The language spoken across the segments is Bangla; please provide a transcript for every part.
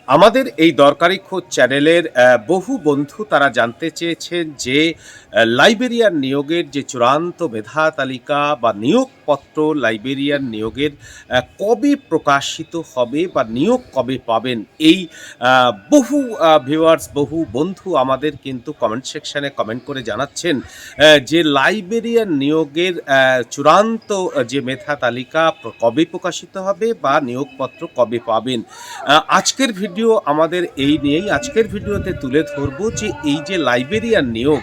আমাদের এই দরকারি খোঁজ চ্যানেলের বহু বন্ধু তারা জানতে চেয়েছেন যে লাইব্রেরিয়ান নিয়োগের যে চূড়ান্ত মেধা তালিকা বা নিয়োগপত্র লাইব্রেরিয়ান নিয়োগের কবে প্রকাশিত হবে বা নিয়োগ কবে পাবেন। এই বহু ভিউয়ার্স, বহু বন্ধু আমাদের কিন্তু কমেন্ট সেকশনে কমেন্ট করে জানাচ্ছেন যে লাইব্রেরিয়ান নিয়োগের চূড়ান্ত যে মেধা তালিকা কবে প্রকাশিত হবে বা নিয়োগপত্র কবে পাবেন। আজকের ভিডিও আমাদের এই নিয়েই। আজকের ভিডিওতে তুলে ধরবো যে এই যে লাইব্রেরিয়ান নিয়োগ,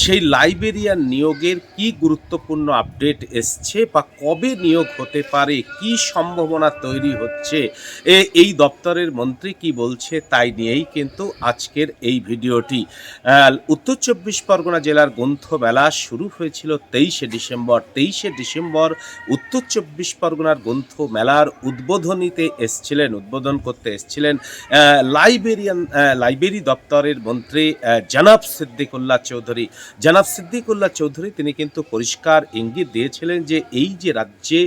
সেই লাইব্রেরিয়ান নিয়োগের কি গুরুত্বপূর্ণ আপডেট এসছে বা কবে নিয়োগ হতে পারে, কি সম্ভাবনা তৈরি হচ্ছে, এই দপ্তরের মন্ত্রী কি বলছে তাই নিয়েই কিন্তু আজকের এই ভিডিওটি। উত্তর চব্বিশ পরগনা জেলার গ্রন্থমেলা শুরু হয়েছিল 23শে ডিসেম্বর উত্তর চব্বিশ পরগনার গ্রন্থমেলার উদ্বোধন করতে এসেছিলেন লাইব্রেরি দপ্তরের মন্ত্রী জনাব সিদ্দিকুল্লাহ চৌধুরী। তিনি কিন্তু পরিষ্কার ইঙ্গিত দিয়েছিলেন যে এই যে রাজ্যে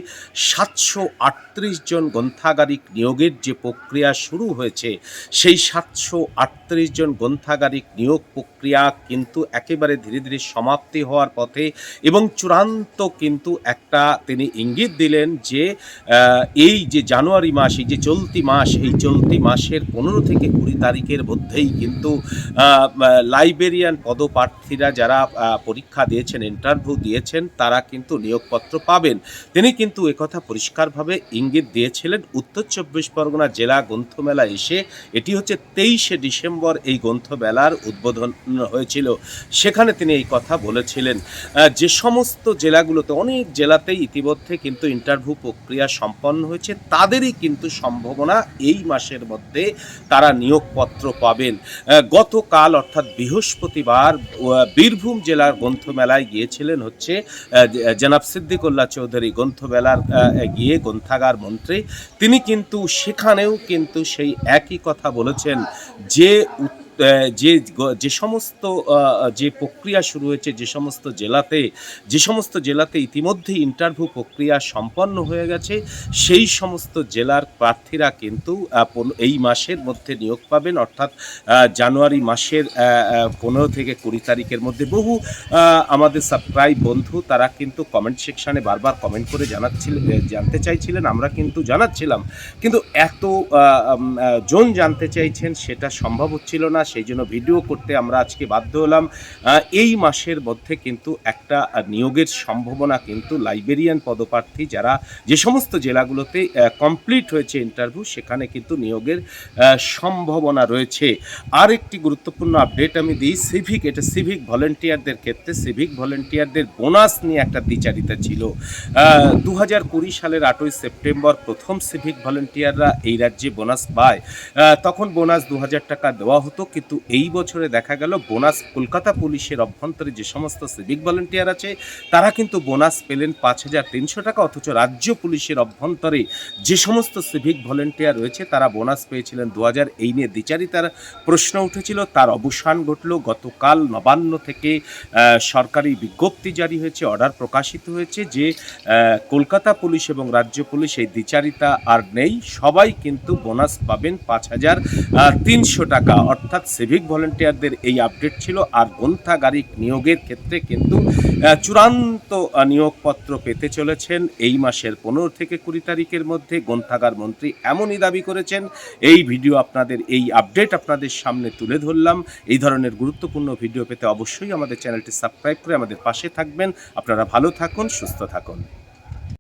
738 জন গ্রন্থাগারিক নিয়োগের যে প্রক্রিয়া শুরু হয়েছে, সেই 738 জন গ্রন্থাগারিক নিয়োগ প্রক্রিয়া কিন্তু একেবারে ধীরে ধীরে সমাপ্তি হওয়ার পথে এবং চূড়ান্ত কিন্তু একটা তিনি ইঙ্গিত দিলেন যে এই যে জানুয়ারি মাস, এই যে চলতি মাসের 15 থেকে 20 তারিখের মধ্যেই কিন্তু লাইব্রেরিয়ান পদপ্রার্থীরা যারা পরীক্ষা দিয়েছেন, ইন্টারভিউ দিয়েছেন, তারা কিন্তু নিয়োগপত্র পাবেন। তিনি কিন্তু একথা পরিষ্কারভাবে ইঙ্গিত দিয়েছিলেন উত্তর চব্বিশ পরগনা জেলা গ্রন্থমেলা এসে। এটি হচ্ছে 23শে ডিসেম্বর এই গ্রন্থমেলার উদ্বোধন হয়েছিল। সেখানে তিনি এই কথা বলেছিলেন। যে সমস্ত জেলাগুলোতে, অনেক জেলাতেই ইতিমধ্যে কিন্তু ইন্টারভিউ প্রক্রিয়া সম্পন্ন হয়েছে, তাদেরই কিন্তু সম্ভাবনা এই মাসের মধ্যে তারা নিয়োগপত্র পাবেন। গতকাল অর্থাৎ বৃহস্পতিবার বীরভূম জেলার গ্রন্থমেলায় গিয়েছিলেন হচ্ছে জনাব সিদ্দিকুল্লাহ চৌধুরী, গ্রন্থমেলার গিয়ে গ্রন্থাগার মন্ত্রী। তিনি কিন্তু সেখানেও কিন্তু সেই একই কথা বলেছেন যে যে সমস্ত যে প্রক্রিয়া শুরু হয়েছে, যে সমস্ত জেলাতে ইতিমধ্যে ইন্টারভিউ প্রক্রিয়া সম্পন্ন হয়ে গেছে, সেই সমস্ত জেলার প্রার্থীরা কিন্তু এই মাসের মধ্যে নিয়োগ পাবেন, অর্থাৎ জানুয়ারি মাসের 15 থেকে 20 তারিখের মধ্যে। বহু আমাদের সাবস্ক্রাইব বন্ধু তারা কিন্তু কমেন্ট সেকশানে বারবার কমেন্ট করে জানতে চাইছিলেন, আমরা কিন্তু জানাচ্ছিলাম, কিন্তু এত জন জানতে চাইছেন সেটা সম্ভব হচ্ছিল না। সেই জন্য ভিডিও করতে আমরা আজকে বাধ্য হলাম। এই মাসের মধ্যে কিন্তু একটা নিয়োগের সম্ভাবনা কিন্তু লাইব্রেরিয়ান পদপ্রার্থী যারা যে সমস্ত জেলাগুলোতে কমপ্লিট হয়েছে ইন্টারভিউ, সেখানে কিন্তু নিয়োগের সম্ভাবনা রয়েছে। আর একটি গুরুত্বপূর্ণ আপডেট আমি দিই, সিভিক ভলেন্টিয়ারদের ক্ষেত্রে সিভিক ভলেন্টিয়ারদের বোনাস নিয়ে একটা দ্বিচারিতা ছিল। 2020 সালের 8ই সেপ্টেম্বর প্রথম সিভিক ভলেন্টিয়াররা এই রাজ্যে বোনাস পায়। তখন বোনাস 2000 টাকা দেওয়া হতো, কিন্তু এই বছরে দেখা গেল বোনাস কলকাতা পুলিশের অভ্যন্তরে যে সমস্ত সিভিক ভলেন্টিয়ার আছে তারা কিন্তু বোনাস পেলেন 5300 টাকা, অথচ রাজ্য পুলিশের অভ্যন্তরে যে সমস্ত সিভিক ভলেন্টিয়ার রয়েছে তারা বোনাস পেয়েছিলেন 2000। এই নিয়ে দ্বিচারিতার প্রশ্ন উঠেছিল, তার অবসান ঘটল। গতকাল নবান্ন থেকে সরকারি বিজ্ঞপ্তি জারি হয়েছে, অর্ডার প্রকাশিত হয়েছে যে কলকাতা পুলিশ এবং রাজ্য পুলিশ এই দ্বিচারিতা আর নেই, সবাই কিন্তু বোনাস পাবেন 5300 টাকা। অর্থাৎ সিভিক ভলেন্টিয়ারদের এই আপডেট ছিল। আর গ্রন্থাগারিক নিয়োগের ক্ষেত্রে কিন্তু চূড়ান্ত নিয়োগপত্র পেতে চলেছেন এই মাসের 15 থেকে 20 তারিখের মধ্যে। গ্রন্থাগার মন্ত্রী এমনই দাবি করেছেন। এই ভিডিও এই আপডেট আপনাদের সামনে তুলে ধরলাম। এই ধরনের গুরুত্বপূর্ণ ভিডিও পেতে অবশ্যই আমাদের চ্যানেলটি সাবস্ক্রাইব করে আমাদের পাশে থাকবেন। আপনারা ভালো থাকুন, সুস্থ থাকুন।